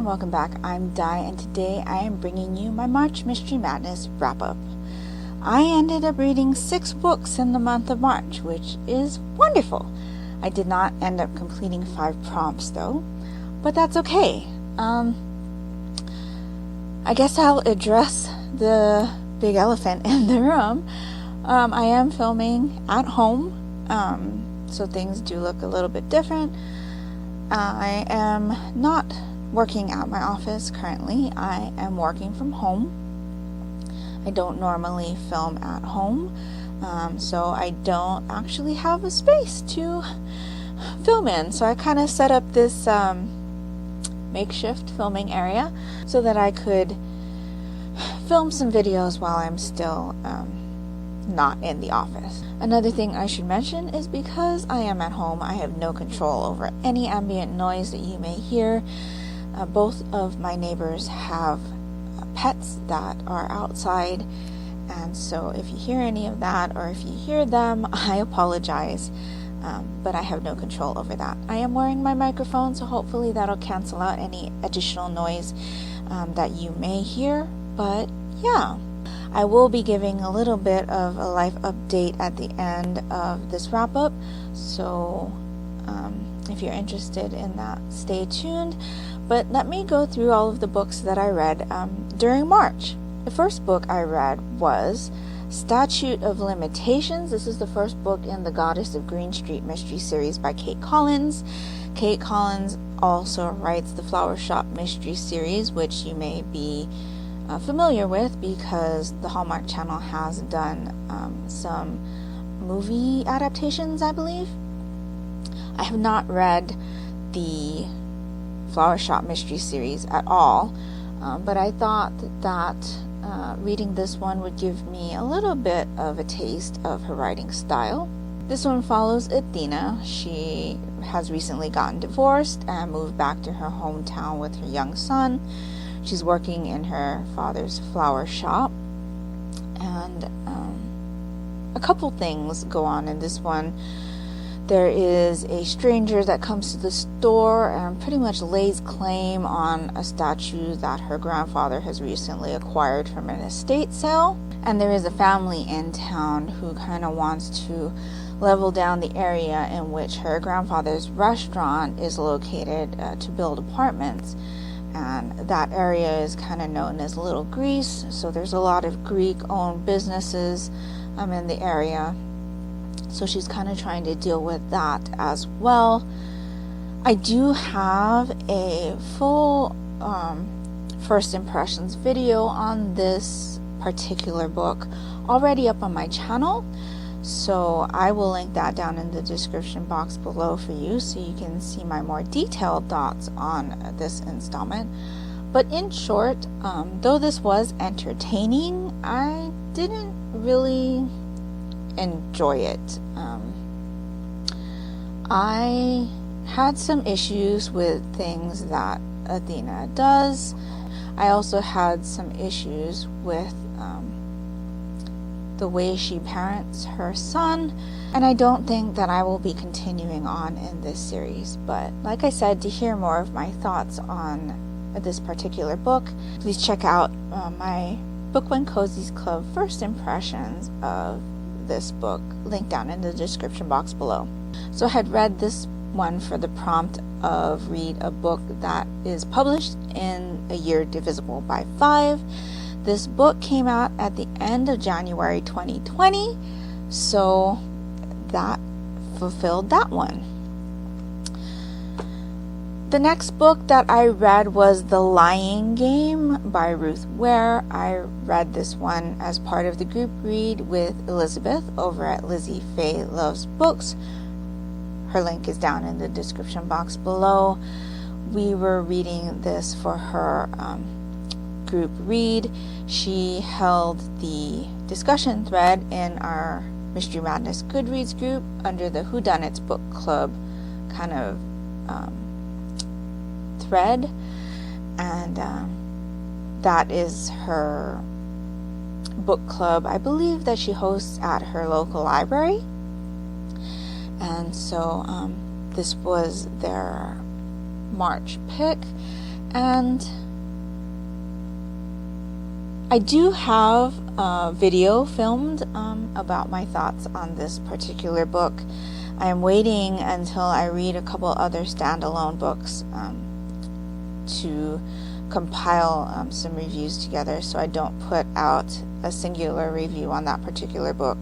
everyone, welcome back. I'm Di, and today I am bringing you my March Mystery Madness wrap-up. I ended up reading 6 books in the month of March, which is wonderful. I did not end up completing 5 prompts though, but that's okay. I guess I'll address the big elephant in the room. I am filming at home, so things do look a little bit different. I am not working at my office currently. I am working from home. I don't normally film at home, so I don't actually have a space to film in. So I kind of set up this makeshift filming area so that I could film some videos while I'm still not in the office. Another thing I should mention is because I am at home, I have no control over any ambient noise that you may hear. Both of my neighbors have pets that are outside, and so if you hear any of that or if you hear them, I apologize, but I have no control over that. I am wearing my microphone, so hopefully that'll cancel out any additional noise that you may hear. But yeah, I will be giving a little bit of a life update at the end of this wrap up, so if you're interested in that, stay tuned. But let me go through all of the books that I read during March. The first book I read was Statute of Limitations. This is the first book in the Goddess of Green Street mystery series by Kate Collins. Kate Collins also writes the Flower Shop mystery series, which you may be familiar with because the Hallmark Channel has done some movie adaptations, I believe. I have not read the Flower Shop mystery series at all, but I thought that reading this one would give me a little bit of a taste of her writing style. This one follows Athena. She has recently gotten divorced and moved back to her hometown with her young son. She's working in her father's flower shop, and a couple things go on in this one. There is a stranger that comes to the store and pretty much lays claim on a statue that her grandfather has recently acquired from an estate sale. And there is a family in town who kind of wants to level down the area in which her grandfather's restaurant is located to build apartments. And that area is kind of known as Little Greece, so there's a lot of Greek-owned businesses in the area. So she's kind of trying to deal with that as well. I do have a full first impressions video on this particular book already up on my channel, so I will link that down in the description box below for you so you can see my more detailed thoughts on this installment. But in short, though this was entertaining, I didn't really enjoy it. I had some issues with things that Athena does. I also had some issues with the way she parents her son, and I don't think that I will be continuing on in this series. But like I said, to hear more of my thoughts on this particular book, please check out my Book When Cozy's Club first impressions of this book, linked down in the description box below. So I had read this one for the prompt of read a book that is published in a year divisible by 5. This book came out at the end of January 2020, so that fulfilled that one. The next book that I read was The Lying Game by Ruth Ware. I read this one as part of the group read with Elizabeth over at Lizzie Faye Loves Books. Her link is down in the description box below. We were reading this for her group read. She held the discussion thread in our Mystery Madness Goodreads group under the Whodunits Book Club kind of thread, and that is her book club, I believe, that she hosts at her local library. And so this was their March pick, And I do have a video filmed about my thoughts on this particular book. I am waiting until I read a couple other standalone books to compile some reviews together, so I don't put out a singular review on that particular book,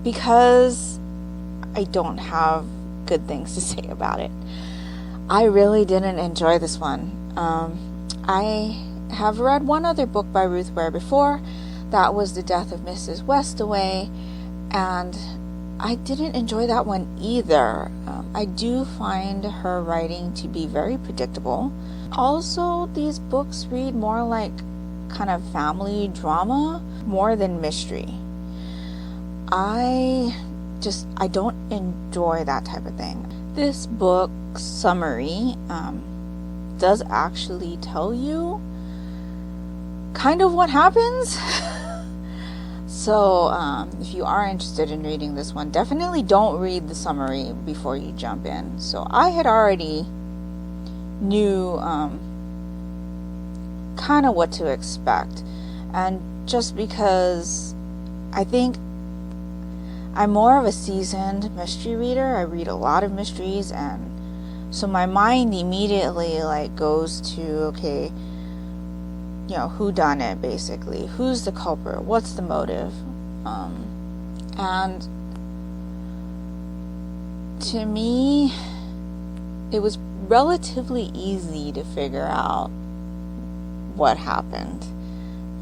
because I don't have good things to say about it. I really didn't enjoy this one. I have read one other book by Ruth Ware before. That was The Death of Mrs. Westaway, and I didn't enjoy that one either. I do find her writing to be very predictable. Also, these books read more like kind of family drama more than mystery. I don't enjoy that type of thing. This book summary does actually tell you kind of what happens. So if you are interested in reading this one, definitely don't read the summary before you jump in. So I had already knew kind of what to expect, and just because I think I'm more of a seasoned mystery reader, I read a lot of mysteries, and so my mind immediately goes to, okay, who done it, basically, who's the culprit, what's the motive, and to me it was relatively easy to figure out what happened.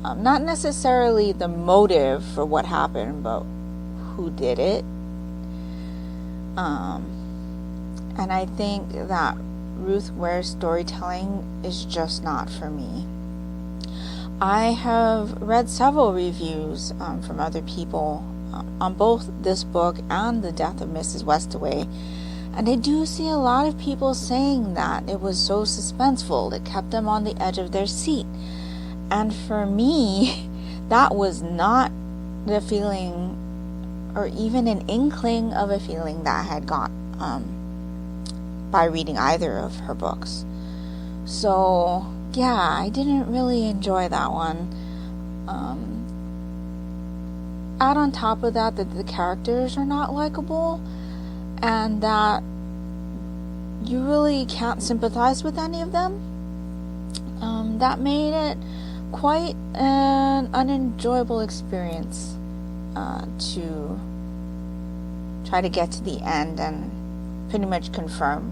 Not necessarily the motive for what happened, but who did it. And I think that Ruth Ware's storytelling is just not for me. I have read several reviews from other people on both this book and The Death of Mrs. Westaway, and I do see a lot of people saying that it was so suspenseful, it kept them on the edge of their seat. And for me, that was not the feeling, or even an inkling of a feeling that I had got by reading either of her books. So yeah, I didn't really enjoy that one. Add on top of that the characters are not likable, and that you really can't sympathize with any of them. That made it quite an unenjoyable experience to try to get to the end and pretty much confirm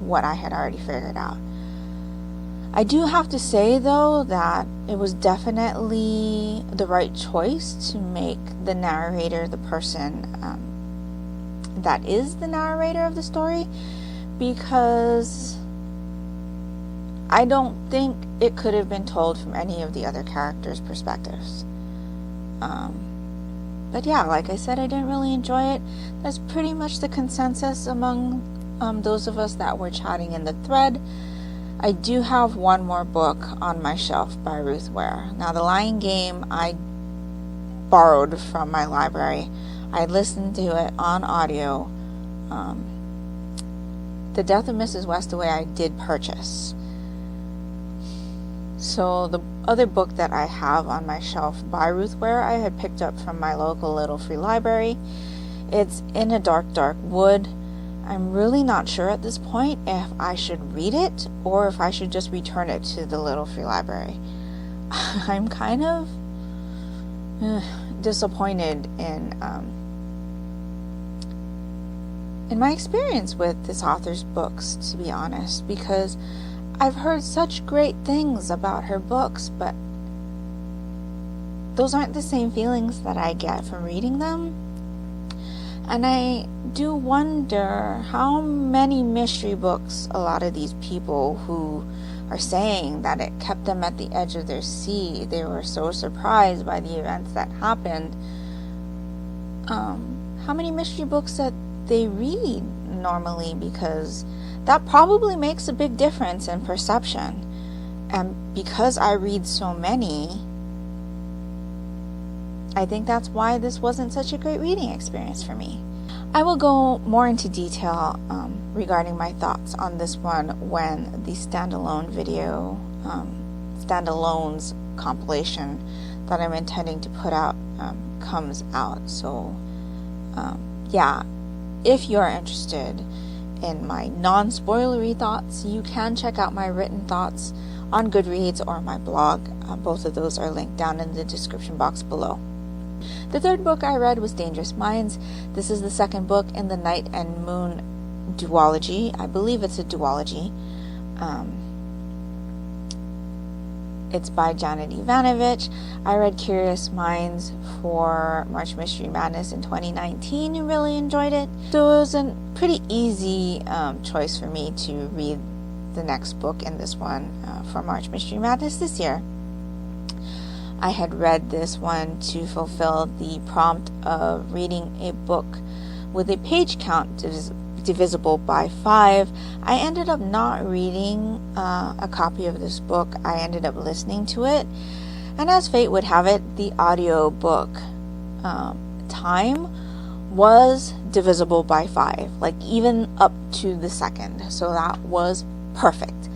what I had already figured out. I do have to say, though, that it was definitely the right choice to make the narrator the person that is the narrator of the story, because I don't think it could have been told from any of the other characters' perspectives. But yeah, like I said, I didn't really enjoy it. That's pretty much the consensus among those of us that were chatting in the thread. I do have one more book on my shelf by Ruth Ware. Now, The Lying Game I borrowed from my library. I listened to it on audio. The Death of Mrs. Westaway I did purchase. So the other book that I have on my shelf by Ruth Ware I had picked up from my local little free library. It's In a Dark, Dark Wood. I'm really not sure at this point if I should read it or if I should just return it to the little free library. I'm kind of disappointed in my experience with this author's books, to be honest, because I've heard such great things about her books, but those aren't the same feelings that I get from reading them. And I do wonder how many mystery books a lot of these people who are saying that it kept them at the edge of their seat, they were so surprised by the events that happened, how many mystery books that they read normally, because that probably makes a big difference in perception. And because I read so many, I think that's why this wasn't such a great reading experience for me. I will go more into detail regarding my thoughts on this one when the standalones compilation that I'm intending to put out comes out. So yeah, if you're interested in my non-spoilery thoughts, you can check out my written thoughts on Goodreads or my blog. Both of those are linked down in the description box below. The third book I read was Dangerous Minds. This is the second book in the Night and Moon duology. I believe it's a duology. It's by Janet Ivanovich. I read Curious Minds for March Mystery Madness in 2019 and really enjoyed it. So it was a pretty easy choice for me to read the next book in this one for March Mystery Madness this year. I had read this one to fulfill the prompt of reading a book with a page count divisible by 5. I ended up not reading a copy of this book. I ended up listening to it, and as fate would have it, the audio book time was divisible by 5, like even up to the second. So that was perfect.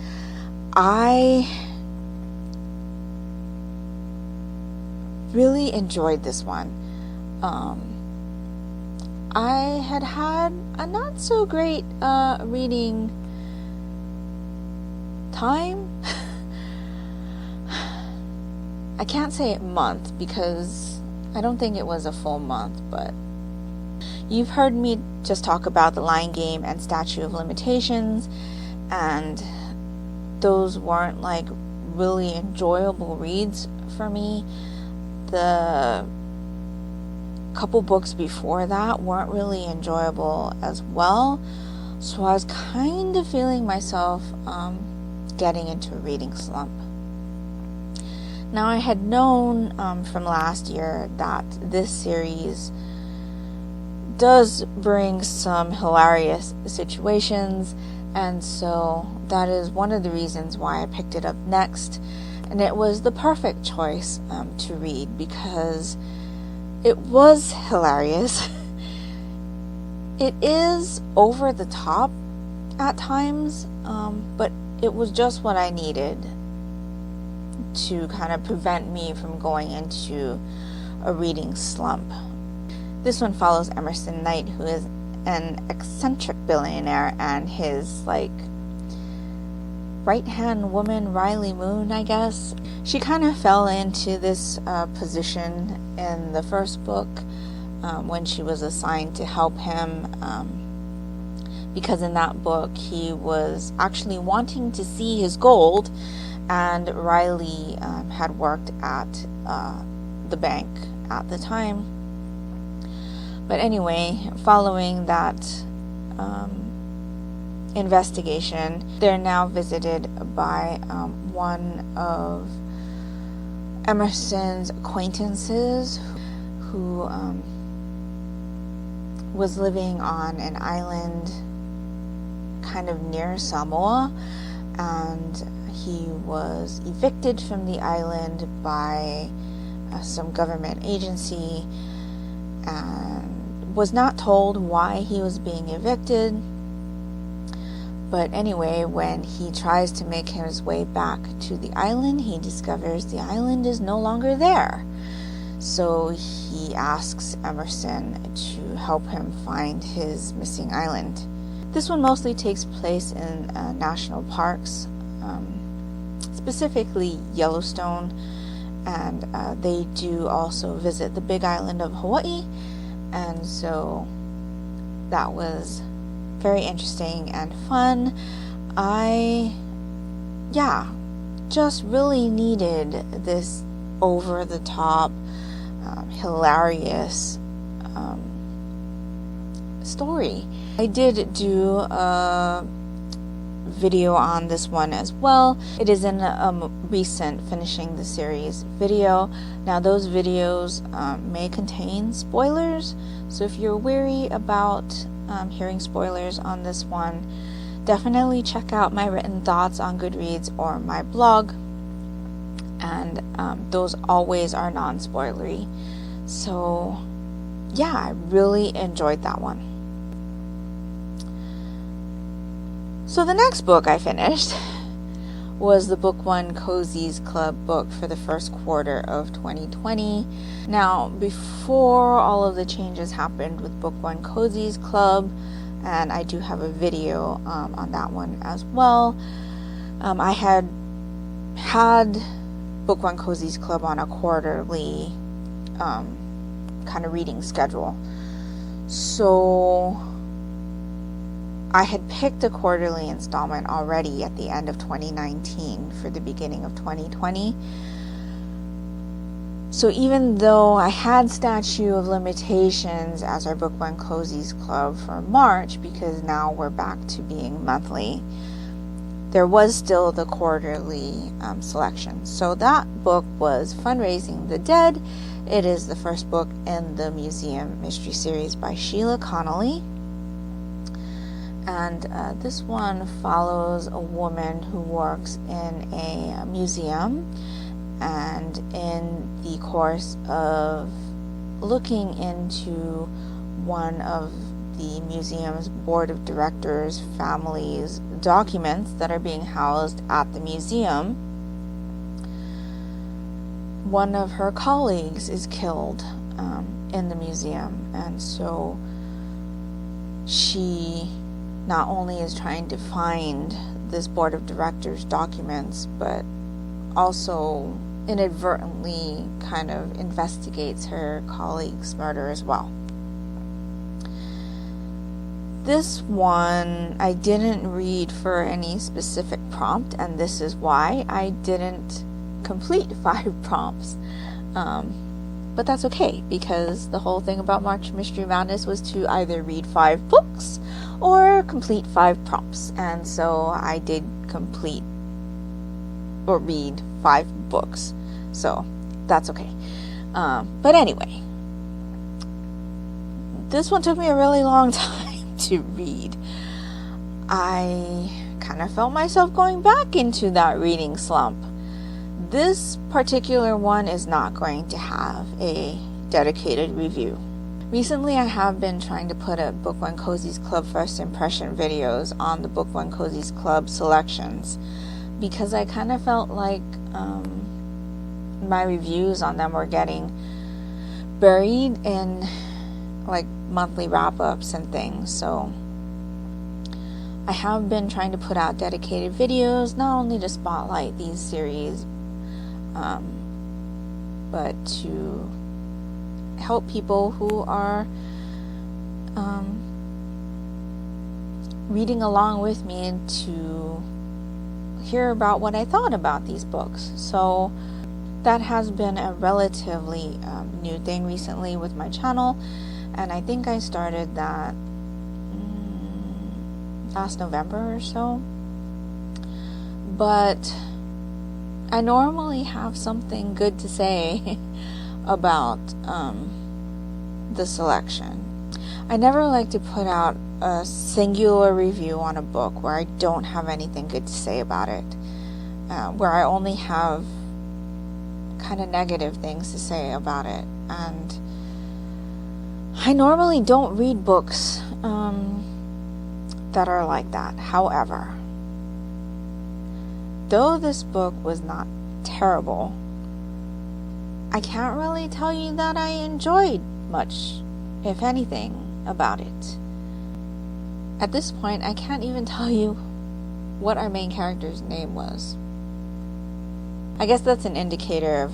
I really enjoyed this one. I had a not so great reading time. I can't say month because I don't think it was a full month, but you've heard me just talk about The Lying Game and Statute of Limitations, and those weren't like really enjoyable reads for me. The couple books before that weren't really enjoyable as well, so I was kind of feeling myself getting into a reading slump. Now, I had known from last year that this series does bring some hilarious situations, and so that is one of the reasons why I picked it up next. And it was the perfect choice to read because it was hilarious. It is over the top at times, but it was just what I needed to kind of prevent me from going into a reading slump. This one follows Emerson Knight, who is an eccentric billionaire, and his right-hand woman, Riley Moon, I guess. She kind of fell into this position in the first book when she was assigned to help him, because in that book he was actually wanting to see his gold, and Riley had worked at the bank at the time. But anyway, following that investigation, they're now visited by one of Emerson's acquaintances who was living on an island kind of near Samoa, and he was evicted from the island by some government agency and was not told why he was being evicted. But anyway, when he tries to make his way back to the island, he discovers the island is no longer there. So he asks Emerson to help him find his missing island. This one mostly takes place in national parks, specifically Yellowstone, and they do also visit the Big Island of Hawaii, and so that was very interesting and fun. I just really needed this over-the-top, hilarious story. I did do a video on this one as well. It is in a recent finishing the series video. Now those videos may contain spoilers, so if you're wary about hearing spoilers on this one, definitely check out my written thoughts on Goodreads or my blog, and those always are non-spoilery. So yeah, I really enjoyed that one. So the next book I finished was the Book One Cozies Club book for the first quarter of 2020. Now, before all of the changes happened with Book One Cozies Club, and I do have a video on that one as well, I had Book One Cozies Club on a quarterly kind of reading schedule. So I had picked a quarterly installment already at the end of 2019 for the beginning of 2020. So even though I had statute of limitations as our Book One Cozies Club for March, because now we're back to being monthly, there was still the quarterly selection. So that book was Fundraising the Dead. It is the first book in the Museum Mystery Series by Sheila Connolly. And this one follows a woman who works in a museum, and in the course of looking into one of the museum's board of directors' family's documents that are being housed at the museum, one of her colleagues is killed in the museum. And so she not only is trying to find this board of directors documents, but also inadvertently kind of investigates her colleague's murder as well. This one I didn't read for any specific prompt, and this is why I didn't complete 5 prompts. But that's okay, because the whole thing about March Mystery Madness was to either read 5 books or complete 5 prompts. And so I did complete or read 5 books. So that's okay. But anyway, this one took me a really long time to read. I kind of felt myself going back into that reading slump. This particular one is not going to have a dedicated review. Recently, I have been trying to put up Book One Cozies Club first impression videos on the Book One Cozies Club selections, because I kind of felt like my reviews on them were getting buried in like monthly wrap-ups and things. So I have been trying to put out dedicated videos, not only to spotlight these series, but to help people who are reading along with me and to hear about what I thought about these books. So that has been a relatively new thing recently with my channel, and I think I started that last November or so. But I normally have something good to say about the selection. I never like to put out a singular review on a book where I don't have anything good to say about it, where I only have kind of negative things to say about it. And I normally don't read books that are like that. However, though this book was not terrible, I can't really tell you that I enjoyed much, if anything, about it. At this point, I can't even tell you what our main character's name was. I guess that's an indicator of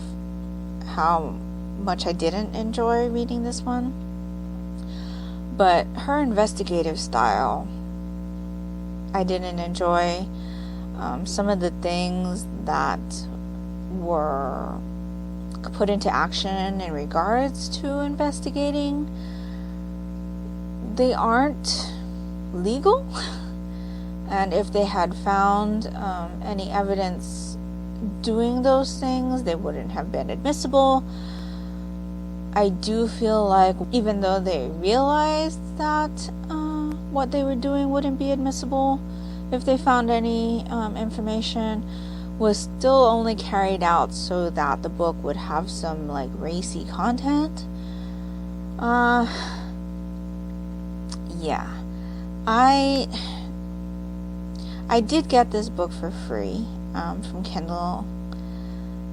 how much I didn't enjoy reading this one. But her investigative style, I didn't enjoy. Some of the things that were put into action in regards to investigating, they aren't legal. And if they had found any evidence doing those things, they wouldn't have been admissible. I do feel like even though they realized that what they were doing wouldn't be admissible, if they found any information, was still only carried out so that the book would have some like racy content. Yeah, I did get this book for free from Kindle.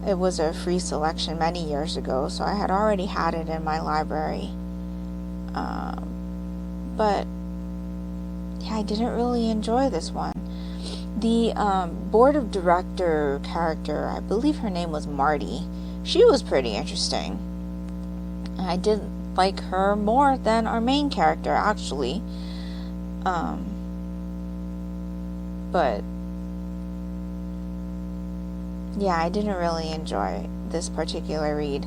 It was a free selection many years ago, so I had already had it in my library. But yeah, I didn't really enjoy this one. The board of director character, I believe her name was Marty, she was pretty interesting. I did like her more than our main character, actually. But yeah, I didn't really enjoy this particular read.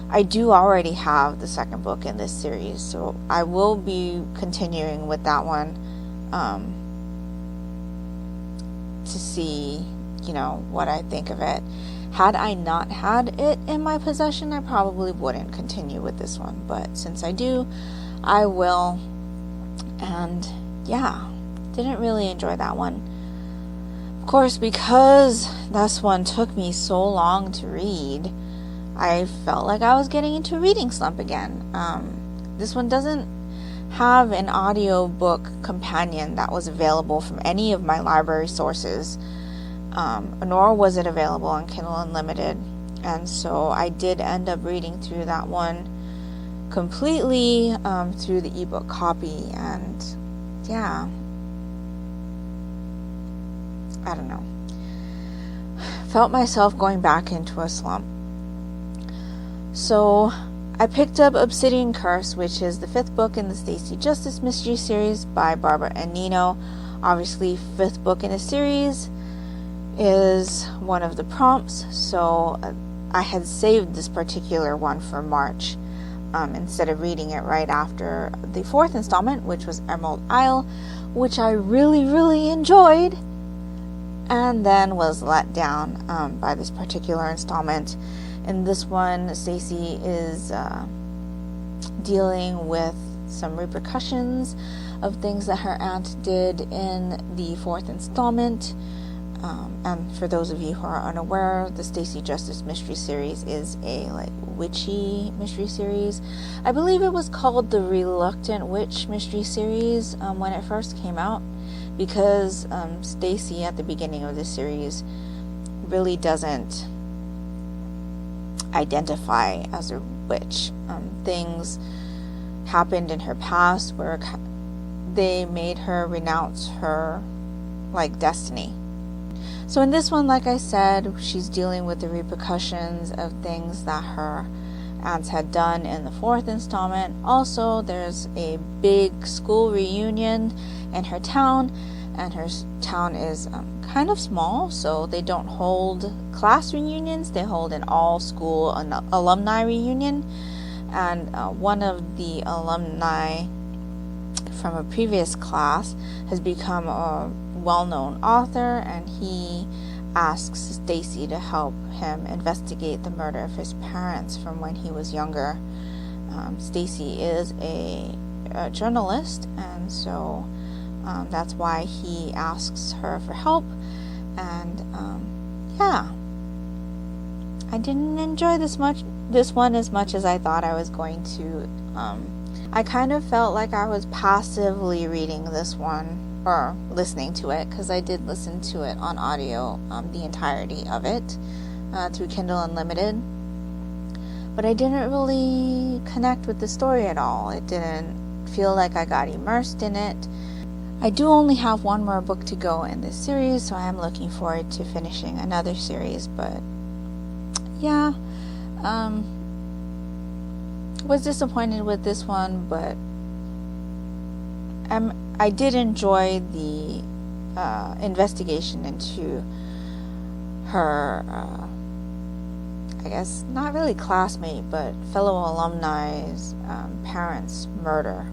I do already have the second book in this series, so I will be continuing with that one to see, what I think of it. Had I not had it in my possession, I probably wouldn't continue with this one, but since I do, I will. And yeah, didn't really enjoy that one. Of course, because this one took me so long to read, I felt like I was getting into a reading slump again. This one doesn't have an audio book companion that was available from any of my library sources, nor was it available on Kindle Unlimited, and so I did end up reading through that one completely through the ebook copy, and yeah, I don't know, felt myself going back into a slump. So I picked up Obsidian Curse, which is the 5th book in the Stacey Justice Mystery Series by Barbara and Nino. Obviously, 5th book in a series is one of the prompts, so I had saved this particular one for March instead of reading it right after the 4th installment, which was Emerald Isle, which I really, really enjoyed, and then was let down by this particular installment. In this one, Stacey is dealing with some repercussions of things that her aunt did in the 4th installment. And for those of you who are unaware, the Stacey Justice Mystery Series is a witchy mystery series. I believe it was called the Reluctant Witch Mystery Series when it first came out, because Stacey at the beginning of the series really doesn't identify as a witch. Things happened in her past where they made her renounce her destiny. So in this one, like I said, she's dealing with the repercussions of things that her aunts had done in the 4th installment. Also, there's a big school reunion in her town, and her town is kind of small, so they don't hold class reunions. They hold an all-school alumni reunion, and one of the alumni from a previous class has become a well-known author, and he asks Stacey to help him investigate the murder of his parents from when he was younger. Stacey is a journalist, and so that's why he asks her for help. And yeah, I didn't enjoy this one as much as I thought I was going to. I kind of felt like I was passively reading this one, or listening to it, because I did listen to it on audio, the entirety of it, through Kindle Unlimited. But I didn't really connect with the story at all. It didn't feel like I got immersed in it. I do only have one more book to go in this series, so I am looking forward to finishing another series. But yeah, was disappointed with this one, but I did enjoy the investigation into her, I guess not really classmate, but fellow alumni's parents' murder.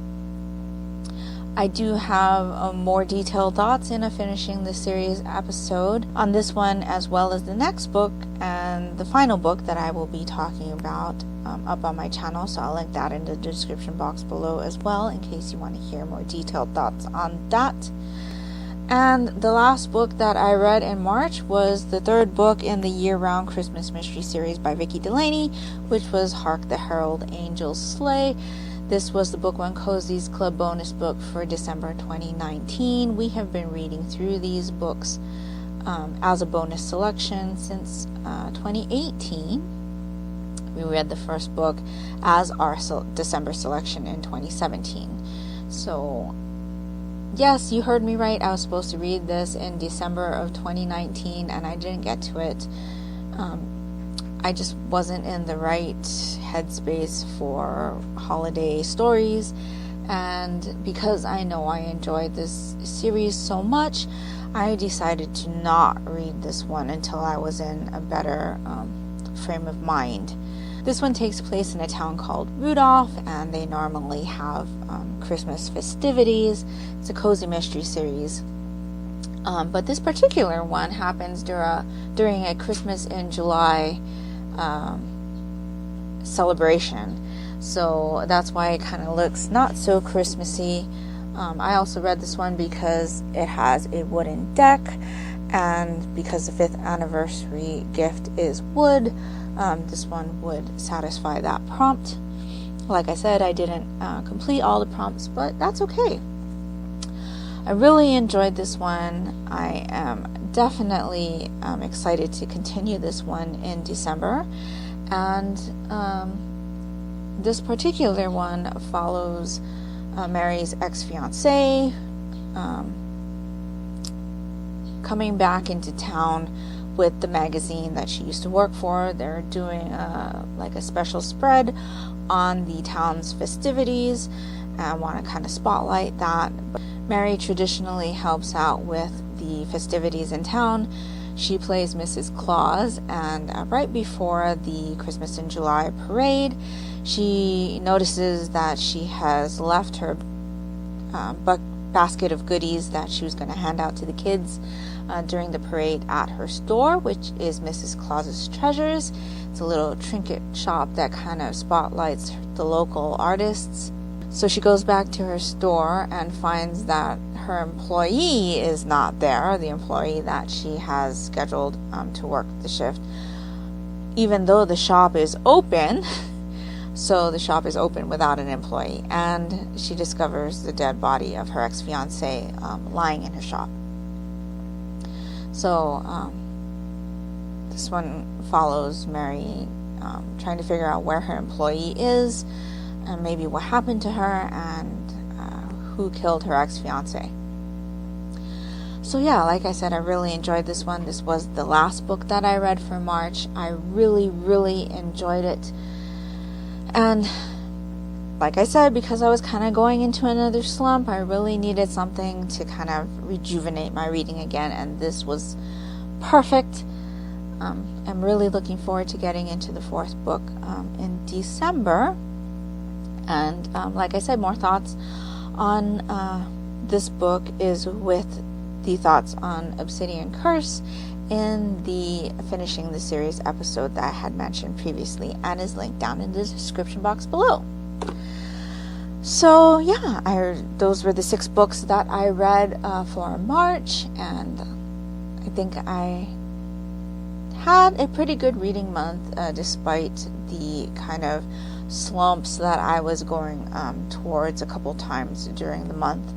I do have more detailed thoughts in finishing the series episode on this one, as well as the next book and the final book that I will be talking about up on my channel, so I'll link that in the description box below as well, in case you want to hear more detailed thoughts on that. And the last book that I read in March was the 3rd book in the year-round Christmas mystery series by Vicki Delaney, which was Hark, the Herald, Angels, Sleigh. This was the Book One Cozy's Club bonus book for December 2019. We have been reading through these books as a bonus selection since 2018. We read the first book as our December selection in 2017. So, yes, you heard me right. I was supposed to read this in December of 2019, and I didn't get to it. I just wasn't in the right headspace for holiday stories, and because I know I enjoyed this series so much, I decided to not read this one until I was in a better frame of mind. This one takes place in a town called Rudolph, and they normally have Christmas festivities. It's a cozy mystery series. But this particular one happens during a Christmas in July celebration. So that's why it kind of looks not so Christmassy. I also read this one because it has a wooden deck, and because the 5th anniversary gift is wood, this one would satisfy that prompt. Like I said, I didn't complete all the prompts, but that's okay. I really enjoyed this one. I am definitely excited to continue this one in December. And this particular one follows Mary's ex-fiancé coming back into town with the magazine that she used to work for. They're doing like a special spread on the town's festivities, and I want to kind of spotlight that. Mary traditionally helps out with the festivities in town. She plays Mrs. Claus, and right before the Christmas in July parade, she notices that she has left her basket of goodies that she was going to hand out to the kids during the parade at her store, which is Mrs. Claus's Treasures. It's a little trinket shop that kind of spotlights the local artists. So she goes back to her store and finds that her employee is not there, the employee that she has scheduled to work the shift, even though the shop is open. So the shop is open without an employee, and she discovers the dead body of her ex-fiancé lying in her shop. So this one follows Mary trying to figure out where her employee is, and maybe what happened to her, and who killed her ex-fiancé. So yeah, like I said, I really enjoyed this one. This was the last book that I read for March. I really, really enjoyed it. And like I said, because I was kind of going into another slump, I really needed something to kind of rejuvenate my reading again, and this was perfect. I'm really looking forward to getting into the 4th book in December. And like I said, more thoughts on this book is with the thoughts on Obsidian Curse in the Finishing the Series episode that I had mentioned previously, and is linked down in the description box below. So yeah, those were the 6 books that I read for March, and I think I had a pretty good reading month despite the kind of slumps that I was going towards a couple times during the month.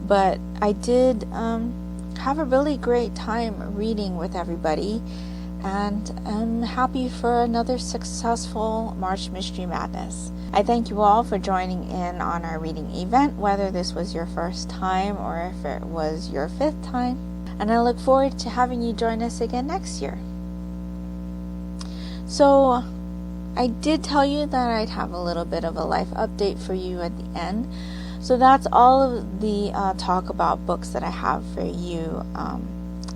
But I did have a really great time reading with everybody, and I'm happy for another successful March Mystery Madness. I thank you all for joining in on our reading event, whether this was your first time or if it was your 5th time, and I look forward to having you join us again next year. So I did tell you that I'd have a little bit of a life update for you at the end. So that's all of the talk about books that I have for you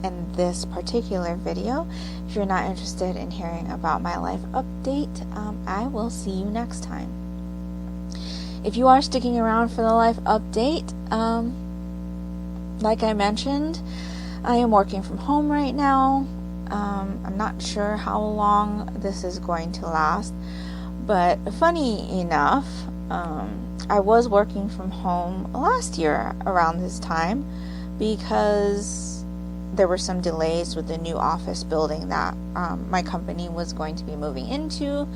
in this particular video. If you're not interested in hearing about my life update, I will see you next time. If you are sticking around for the life update, like I mentioned, I am working from home right now. I'm not sure how long this is going to last, but funny enough, I was working from home last year around this time because there were some delays with the new office building that my company was going to be moving into.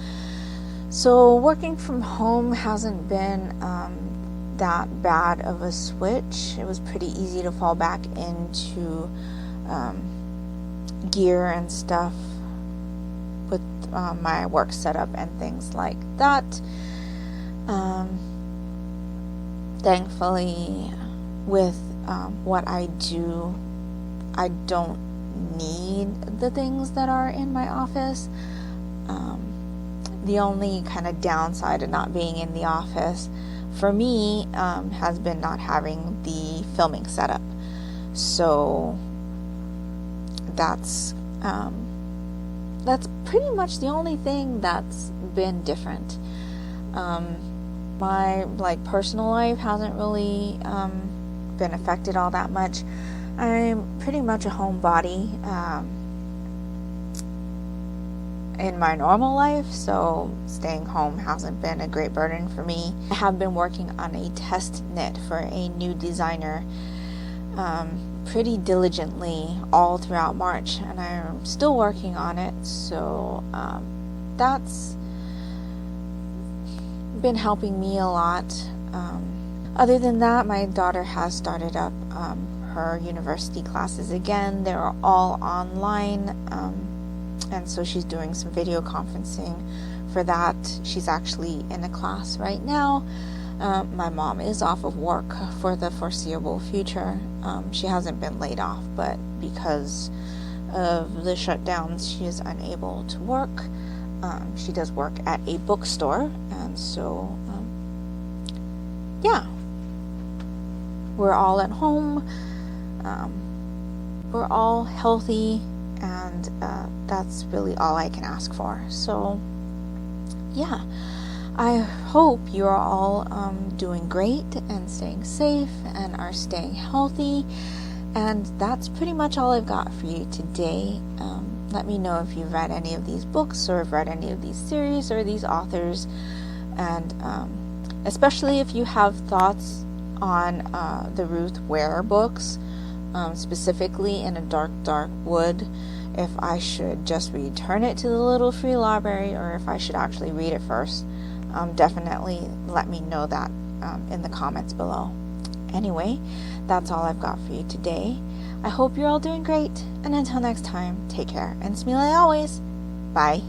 So working from home hasn't been that bad of a switch. It was pretty easy to fall back into gear and stuff with my work setup and things like that. Thankfully, with what I do, I don't need the things that are in my office. The only kind of downside of not being in the office for me has been not having the filming setup. So that's pretty much the only thing that's been different. My personal life hasn't really been affected all that much. I'm pretty much a homebody in my normal life, so staying home hasn't been a great burden for me. I have been working on a test knit for a new designer pretty diligently all throughout March, and I'm still working on it, so that's been helping me a lot. Other than that, my daughter has started up her university classes again. They're all online, and so she's doing some video conferencing for that. She's actually in a class right now. My mom is off of work for the foreseeable future. She hasn't been laid off, but because of the shutdowns, she is unable to work. She does work at a bookstore, and so yeah, we're all at home. We're all healthy, and that's really all I can ask for. So yeah, I hope you're all doing great and staying safe and are staying healthy. And that's pretty much all I've got for you today. Let me know if you've read any of these books or have read any of these series or these authors, and especially if you have thoughts on the Ruth Ware books, specifically In a Dark Wood, if I should just return it to the Little Free Library or if I should actually read it first. Definitely let me know that in the comments below. Anyway, that's all I've got for you today. I hope you're all doing great, and until next time, take care, and smile always. Bye.